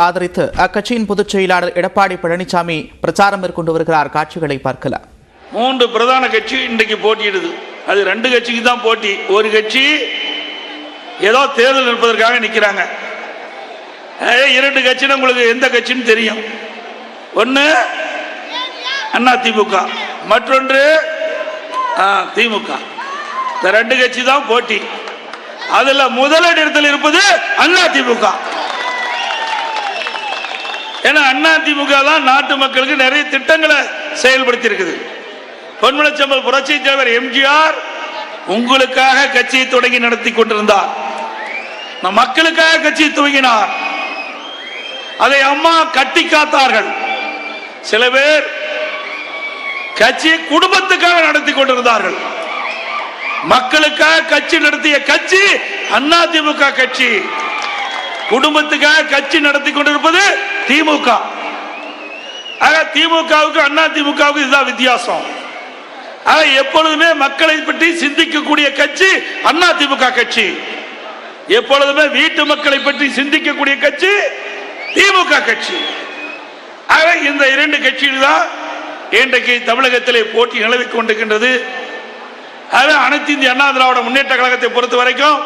ஆதரித்து அக்கட்சியின் பொதுச் செயலாளர் எடப்பாடி பழனிசாமி பிரச்சாரம் மேற்கொண்டு வருகிறார். காட்சிகளை பார்க்கலாம். 3 பிரதான கட்சி இன்றைக்கு போட்டியிடுது. அது 2 கட்சிக்கு தான் போட்டி. ஒரு கட்சி ஏதோ தேர்தல் நிற்பதற்காக நிற்கிறாங்க. 2 கட்சின்னு உங்களுக்கு எந்த கட்சின்னு தெரியும். ஒன்று அதிமுக, மற்றொன்று திமுக. இந்த 2 கட்சி தான் போட்டி. அதுல முதலிடத்தில் இருப்பது அதிமுக. ஏன்னா அதிமுக தான் நாட்டு மக்களுக்கு நிறைய திட்டங்களை செயல்படுத்தி இருக்குது. பொன்மனச்செம்மல் புரட்சி தலைவர் எம்ஜிஆர் உங்களுக்காக கட்சியை தொடங்கி நடத்தி கொண்டிருந்தார். மக்களுக்காக கட்சியை துவங்கினார். அதை அம்மா கட்டி காத்தார்கள். சில பேர் கட்சியை குடும்பத்துக்காக நடத்தி கொண்டிருந்தார்கள். மக்களுக்காக கட்சி நடத்திய கட்சி அதிமுக கட்சி. குடும்பத்துக்காக கட்சி நடத்தி கொண்டிருப்பது திமுக. திமுகவுக்கு அதிமுகவுக்கு இதுதான் வித்தியாசம். எப்பொழுதுமே மக்களை பற்றி சிந்திக்கக்கூடிய கட்சி அதிமுக கட்சி. எப்பொழுதுமே வீட்டு மக்களை பற்றி சிந்திக்கக்கூடிய கட்சி திமுக கட்சி. இந்த 2 கட்சிகள் தான் இன்றைக்கு தமிழகத்திலே போட்டி நிலவிக் கொண்டிருக்கின்றது. அனைத்து இந்திய அண்ணா திராவிட முன்னேற்ற கழகத்தை பொறுத்த வரைக்கும்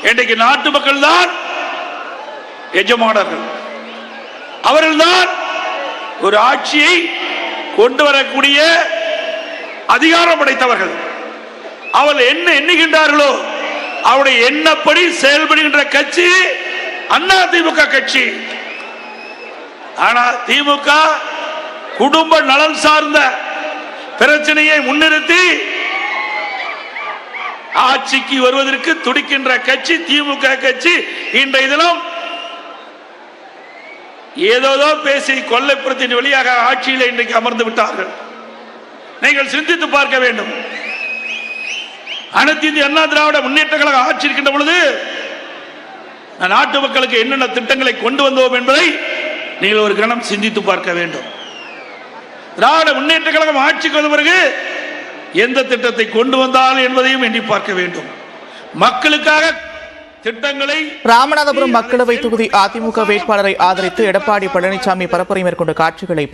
இன்றைக்கு நாட்டு மக்கள் தான் எஜமானர்கள். அவர்கள்தான் ஒரு ஆட்சியை கொண்டு வரக்கூடிய அதிகாரம் படைத்தவர்கள். அவர்கள் என்ன எண்ணுகின்றார்களோ அவருடைய எண்ணப்படி செயல்படுகின்ற கட்சி அதிமுக கட்சி. ஆனால் திமுக குடும்ப நலன் சார்ந்த பிரச்சனையை முன்னிறுத்தி ஆட்சிக்கு வருவதற்கு துடிக்கின்ற கட்சி திமுக கட்சி. இன்றைய தினம் ஏதோ பேசி கொல்லைப்புறத்தின் வழியாக ஆட்சியில் இன்றைக்கு அமர்ந்து விட்டார்கள். நீங்கள் சிந்தித்து பார்க்க வேண்டும். அனைத்து இந்திய அண்ணா திராவிட முன்னேற்ற கழக ஆட்சி இருக்கின்ற பொழுது நாட்டு மக்களுக்கு என்னென்ன திட்டங்களை கொண்டு வந்தோம் என்பதை நீங்கள் ஒரு கணம் சிந்தித்து பார்க்க வேண்டும். திராவிட முன்னேற்ற கழகம் ஆட்சிக்கு வந்த பிறகு எந்த திட்டத்தை கொண்டு வந்தால் என்பதையும் எண்ணி பார்க்க வேண்டும். மக்களுக்காக திட்டங்களை. ராமநாதபுரம் மக்களவை தொகுதி அதிமுக வேட்பாளரை ஆதரித்து எடப்பாடி பழனிசாமி பரப்புரை மேற்கொண்ட காட்சிகளை